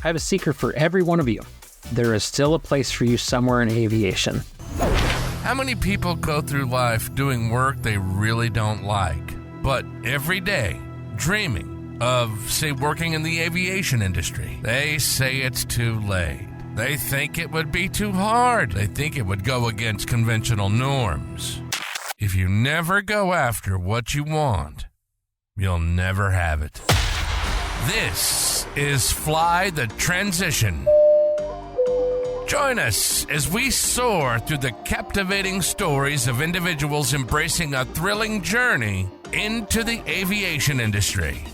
I have a secret for every one of you. There is still a place for you somewhere in aviation. How many people go through life doing work they really don't like, but every day dreaming of, say, working in the aviation industry? They say it's too late. They think it would be too hard. They think it would go against conventional norms. If you never go after what you want, you'll never have it. This is Fly the Transition. Join us as we soar through the captivating stories of individuals embracing a thrilling journey into the aviation industry.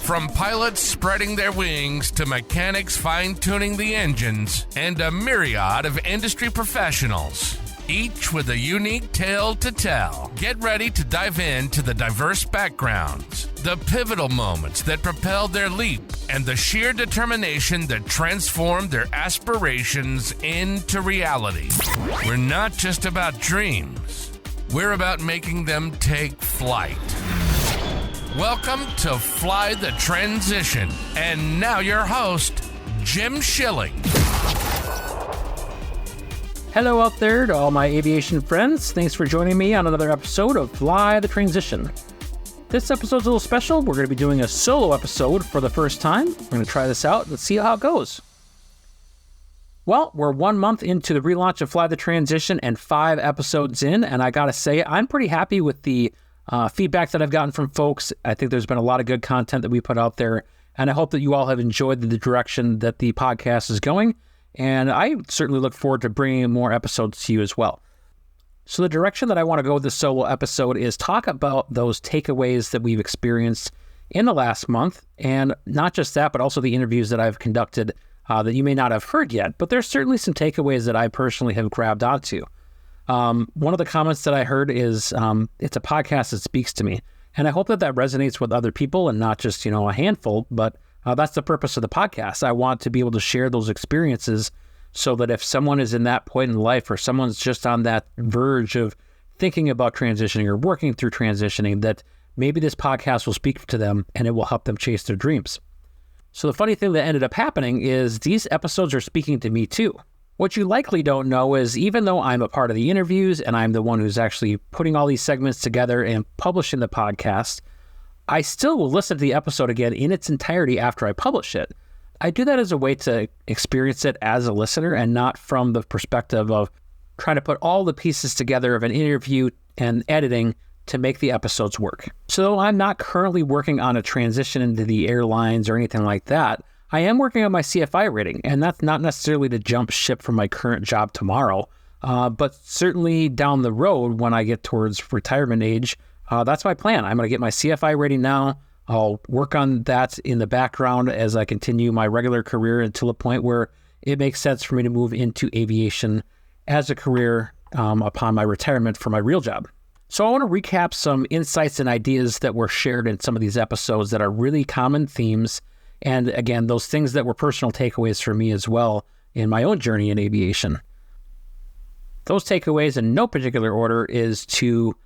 From pilots spreading their wings to mechanics fine-tuning the engines and a myriad of industry professionals, each with a unique tale to tell. Get ready to dive into the diverse backgrounds, the pivotal moments that propelled their leap, and the sheer determination that transformed their aspirations into reality. We're not just about dreams. We're about making them take flight. Welcome to Fly the Transition. And now your host, Jim Schilling. Hello out there to all my aviation friends. Thanks for joining me on another episode of Fly the Transition. This episode's a little special. We're going to be doing a solo episode for the first time. We're going to try this out. Let's see how it goes. Well, we're 1 month into the relaunch of Fly the Transition and 5 episodes in, and I got to say, I'm pretty happy with the feedback that I've gotten from folks. I think there's been a lot of good content that we put out there, and I hope that you all have enjoyed the direction that the podcast is going, and I certainly look forward to bringing more episodes to you as well. So the direction that I want to go with this solo episode is talk about those takeaways that we've experienced in the last month, and not just that, but also the interviews that I've conducted that you may not have heard yet, but there's certainly some takeaways that I personally have grabbed onto. One of the comments that I heard is, it's a podcast that speaks to me. And I hope that that resonates with other people and not just, a handful, but that's the purpose of the podcast. I want to be able to share those experiences so that if someone is in that point in life or someone's just on that verge of thinking about transitioning or working through transitioning, that maybe this podcast will speak to them and it will help them chase their dreams. So the funny thing that ended up happening is these episodes are speaking to me too. What you likely don't know is even though I'm a part of the interviews and I'm the one who's actually putting all these segments together and publishing the podcast, I still will listen to the episode again in its entirety after I publish it. I do that as a way to experience it as a listener and not from the perspective of trying to put all the pieces together of an interview and editing to make the episodes work. So I'm not currently working on a transition into the airlines or anything like that. I am working on my CFI rating, and that's not necessarily to jump ship from my current job tomorrow, but certainly down the road when I get towards retirement age, that's my plan. I'm going to get my CFI rating now. I'll work on that in the background as I continue my regular career until a point where it makes sense for me to move into aviation as a career upon my retirement for my real job. So I want to recap some insights and ideas that were shared in some of these episodes that are really common themes. And again, those things that were personal takeaways for me as well in my own journey in aviation. Those takeaways in no particular order is to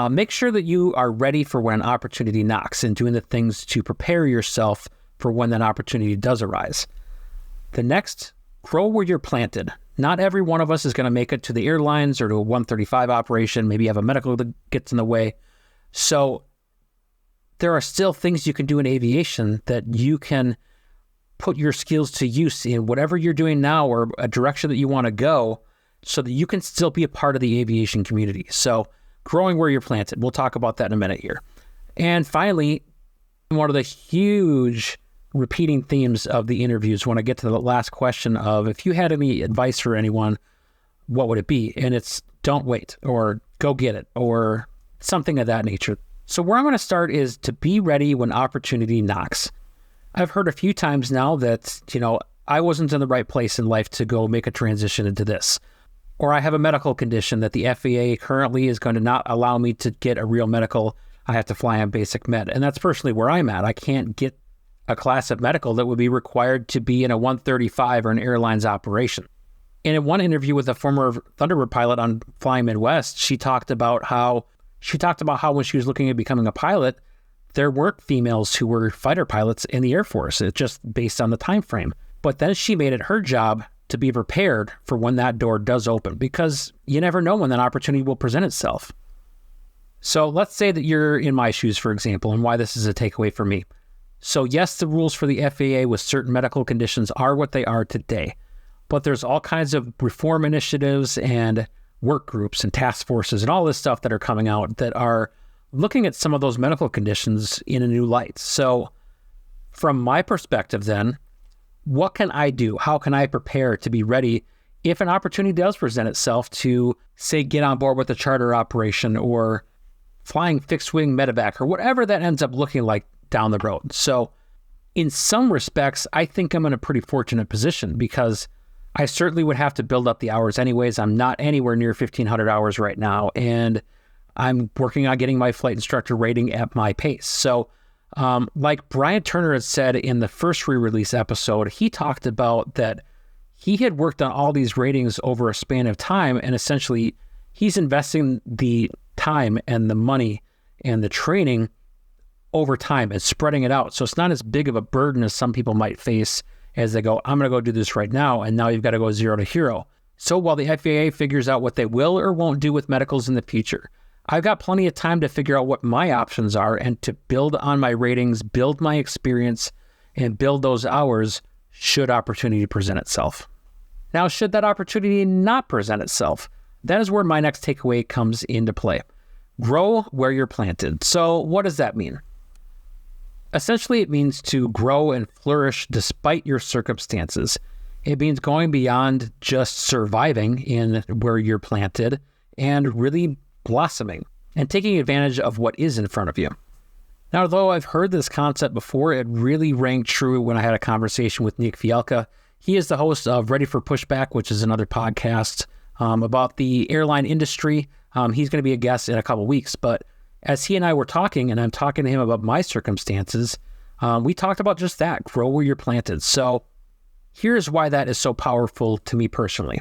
make sure that you are ready for when an opportunity knocks and doing the things to prepare yourself for when that opportunity does arise. The next, grow where you're planted. Not every one of us is going to make it to the airlines or to a 135 operation. Maybe you have a medical that gets in the way. So there are still things you can do in aviation that you can put your skills to use in whatever you're doing now or a direction that you want to go so that you can still be a part of the aviation community. So growing where you're planted. We'll talk about that in a minute here. And finally, one of the huge repeating themes of the interviews when I get to the last question of if you had any advice for anyone, what would it be? And it's don't wait or go get it or something of that nature. So where I'm going to start is to be ready when opportunity knocks. I've heard a few times now that, I wasn't in the right place in life to go make a transition into this. Or I have a medical condition that the FAA currently is going to not allow me to get a real medical. I have to fly on basic med. And that's personally where I'm at. I can't get a class of medical that would be required to be in a 135 or an airline's operation. And in one interview with a former Thunderbird pilot on Flying Midwest, she talked about how when she was looking at becoming a pilot, there weren't females who were fighter pilots in the Air Force. It's just based on the time frame. But then she made it her job to be prepared for when that door does open, because you never know when that opportunity will present itself. So let's say that you're in my shoes, for example, and why this is a takeaway for me. So yes, the rules for the FAA with certain medical conditions are what they are today, but there's all kinds of reform initiatives and work groups and task forces and all this stuff that are coming out that are looking at some of those medical conditions in a new light. So from my perspective then, what can I do? How can I prepare to be ready if an opportunity does present itself to, say, get on board with a charter operation or flying fixed-wing medevac or whatever that ends up looking like down the road? So in some respects, I think I'm in a pretty fortunate position because I certainly would have to build up the hours anyways. I'm not anywhere near 1,500 hours right now, and I'm working on getting my flight instructor rating at my pace. So like Brian Turner had said in the first re-release episode, he talked about that he had worked on all these ratings over a span of time, and essentially he's investing the time and the money and the training over time and spreading it out. So it's not as big of a burden as some people might face as they go, I'm going to go do this right now, and now you've got to go 0 to hero. So while the FAA figures out what they will or won't do with medicals in the future, I've got plenty of time to figure out what my options are and to build on my ratings, build my experience, and build those hours should opportunity present itself. Now, should that opportunity not present itself, that is where my next takeaway comes into play. Grow where you're planted. So what does that mean? Essentially, it means to grow and flourish despite your circumstances. It means going beyond just surviving in where you're planted and really blossoming and taking advantage of what is in front of you. Now, though I've heard this concept before, it really rang true when I had a conversation with Nick Fialka. He is the host of Ready for Pushback, which is another podcast about the airline industry. He's going to be a guest in a couple weeks, but as he and I were talking, and I'm talking to him about my circumstances, we talked about just that, grow where you're planted. So here's why that is so powerful to me personally.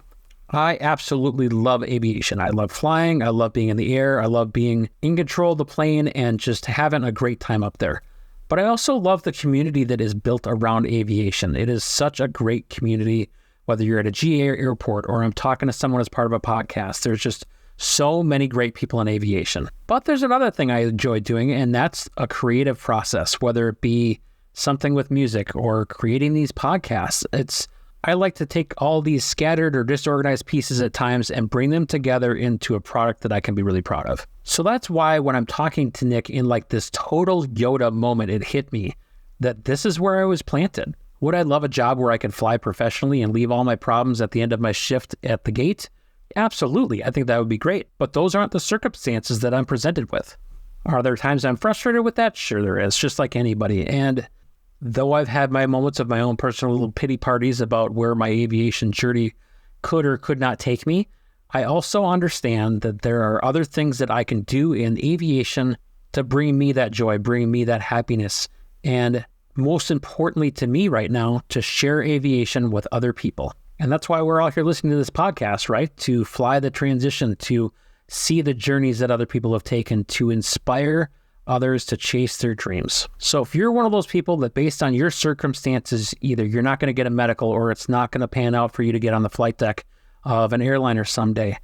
I absolutely love aviation. I love flying. I love being in the air. I love being in control of the plane and just having a great time up there. But I also love the community that is built around aviation. It is such a great community, whether you're at a GA airport or I'm talking to someone as part of a podcast. There's just so many great people in aviation. But there's another thing I enjoy doing, and that's a creative process, whether it be something with music or creating these podcasts. I like to take all these scattered or disorganized pieces at times and bring them together into a product that I can be really proud of. So that's why when I'm talking to Nick in like this total Yoda moment, it hit me that this is where I was planted. Would I love a job where I could fly professionally and leave all my problems at the end of my shift at the gate? Absolutely. I think that would be great. But those aren't the circumstances that I'm presented with. Are there times I'm frustrated with that? Sure there is, just like anybody. And though I've had my moments of my own personal little pity parties about where my aviation journey could or could not take me, I also understand that there are other things that I can do in aviation to bring me that joy, bring me that happiness, and most importantly to me right now, to share aviation with other people. And that's why we're all here listening to this podcast, right? To fly the transition, to see the journeys that other people have taken, to inspire others to chase their dreams. So if you're one of those people that based on your circumstances, either you're not going to get a medical or it's not going to pan out for you to get on the flight deck of an airliner someday,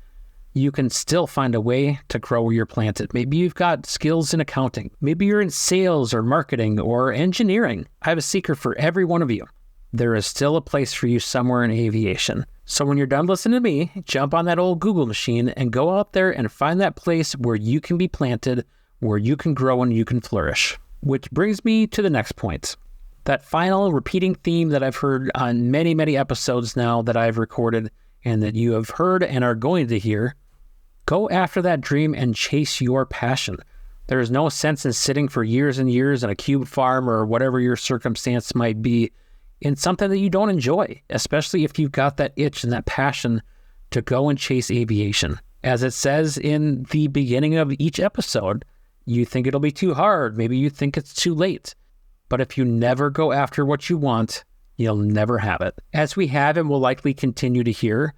you can still find a way to grow where you're planted. Maybe you've got skills in accounting. Maybe you're in sales or marketing or engineering. I have a secret for every one of you. There is still a place for you somewhere in aviation. So when you're done listening to me, jump on that old Google machine and go out there and find that place where you can be planted, where you can grow and you can flourish. Which brings me to the next point. That final repeating theme that I've heard on many, many episodes now that I've recorded and that you have heard and are going to hear. Go after that dream and chase your passion. There is no sense in sitting for years and years in a cube farm or whatever your circumstance might be in something that you don't enjoy, especially if you've got that itch and that passion to go and chase aviation. As it says in the beginning of each episode, you think it'll be too hard. Maybe you think it's too late. But if you never go after what you want, you'll never have it. As we have and will likely continue to hear,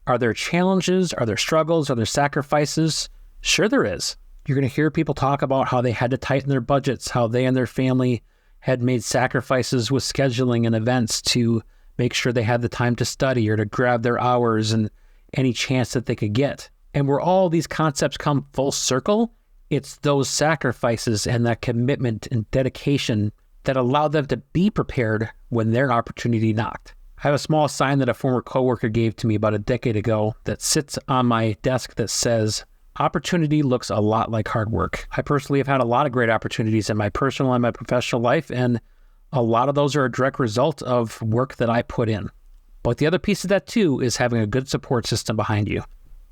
are there challenges? Are there struggles? Are there sacrifices? Sure there is. You're going to hear people talk about how they had to tighten their budgets, how they and their family had made sacrifices with scheduling and events to make sure they had the time to study or to grab their hours and any chance that they could get. And where all these concepts come full circle, it's those sacrifices and that commitment and dedication that allow them to be prepared when their opportunity knocked. I have a small sign that a former coworker gave to me about a decade ago that sits on my desk that says, "Opportunity looks a lot like hard work." I personally have had a lot of great opportunities in my personal and my professional life, and a lot of those are a direct result of work that I put in. But the other piece of that too is having a good support system behind you.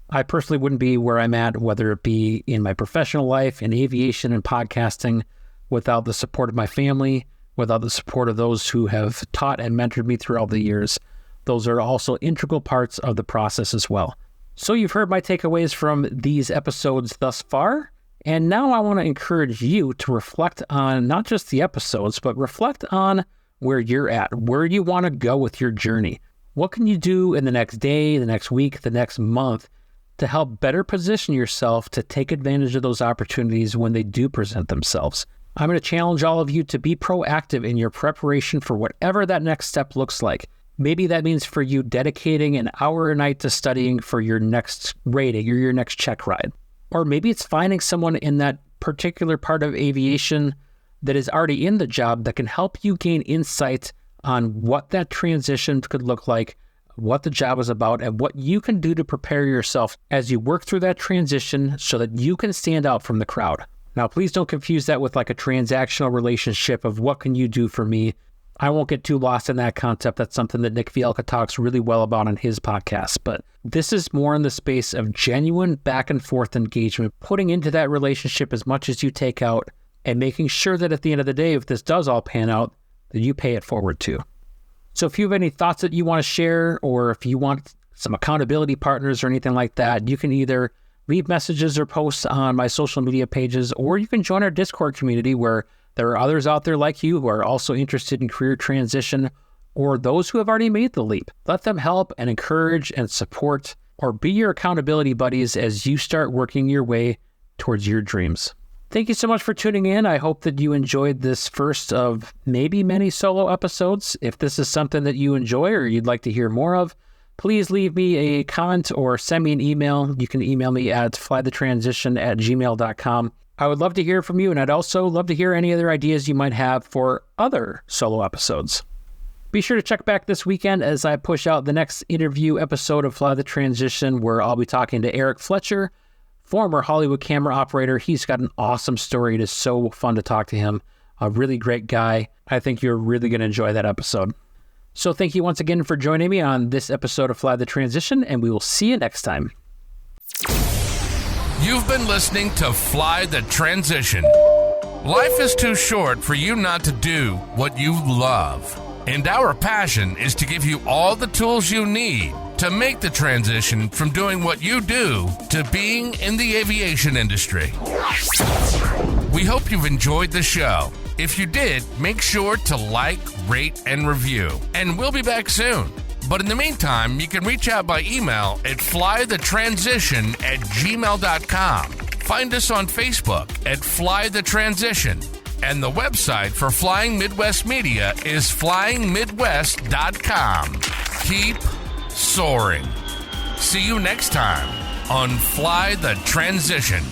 I personally wouldn't be where I'm at, whether it be in my professional life, in aviation and podcasting, without the support of my family, without the support of those who have taught and mentored me throughout the years. Those are also integral parts of the process as well. So you've heard my takeaways from these episodes thus far, and now I want to encourage you to reflect on not just the episodes, but reflect on where you're at, where you want to go with your journey. What can you do in the next day, the next week, the next month to help better position yourself to take advantage of those opportunities when they do present themselves? I'm going to challenge all of you to be proactive in your preparation for whatever that next step looks like. Maybe that means for you dedicating an hour a night to studying for your next rating or your next check ride. Or maybe it's finding someone in that particular part of aviation that is already in the job that can help you gain insight on what that transition could look like, what the job is about, and what you can do to prepare yourself as you work through that transition so that you can stand out from the crowd. Now, please don't confuse that with like a transactional relationship of what can you do for me. I won't get too lost in that concept. That's something that Nick Fialka talks really well about on his podcast. But this is more in the space of genuine back and forth engagement, putting into that relationship as much as you take out and making sure that at the end of the day, if this does all pan out, that you pay it forward too. So if you have any thoughts that you want to share, or if you want some accountability partners or anything like that, you can either leave messages or posts on my social media pages, or you can join our Discord community where there are others out there like you who are also interested in career transition, or those who have already made the leap. Let them help and encourage and support, or be your accountability buddies as you start working your way towards your dreams. Thank you so much for tuning in. I hope that you enjoyed this first of maybe many solo episodes. If this is something that you enjoy or you'd like to hear more of, please leave me a comment or send me an email. You can email me at flythetransition@gmail.com. I would love to hear from you, and I'd also love to hear any other ideas you might have for other solo episodes. Be sure to check back this weekend as I push out the next interview episode of Fly the Transition, where I'll be talking to Eric Fletcher, former Hollywood camera operator. He's got an awesome story. It is so fun to talk to him. A really great guy. I think you're really going to enjoy that episode. So thank you once again for joining me on this episode of Fly the Transition, and we will see you next time. You've been listening to Fly the Transition. Life is too short for you not to do what you love. And our passion is to give you all the tools you need to make the transition from doing what you do to being in the aviation industry. We hope you've enjoyed the show. If you did, make sure to like, rate, and review. And we'll be back soon. But in the meantime, you can reach out by email at flythetransition@gmail.com. Find us on Facebook at Fly the Transition. And the website for Flying Midwest Media is flyingmidwest.com. Keep soaring. See you next time on Fly the Transition.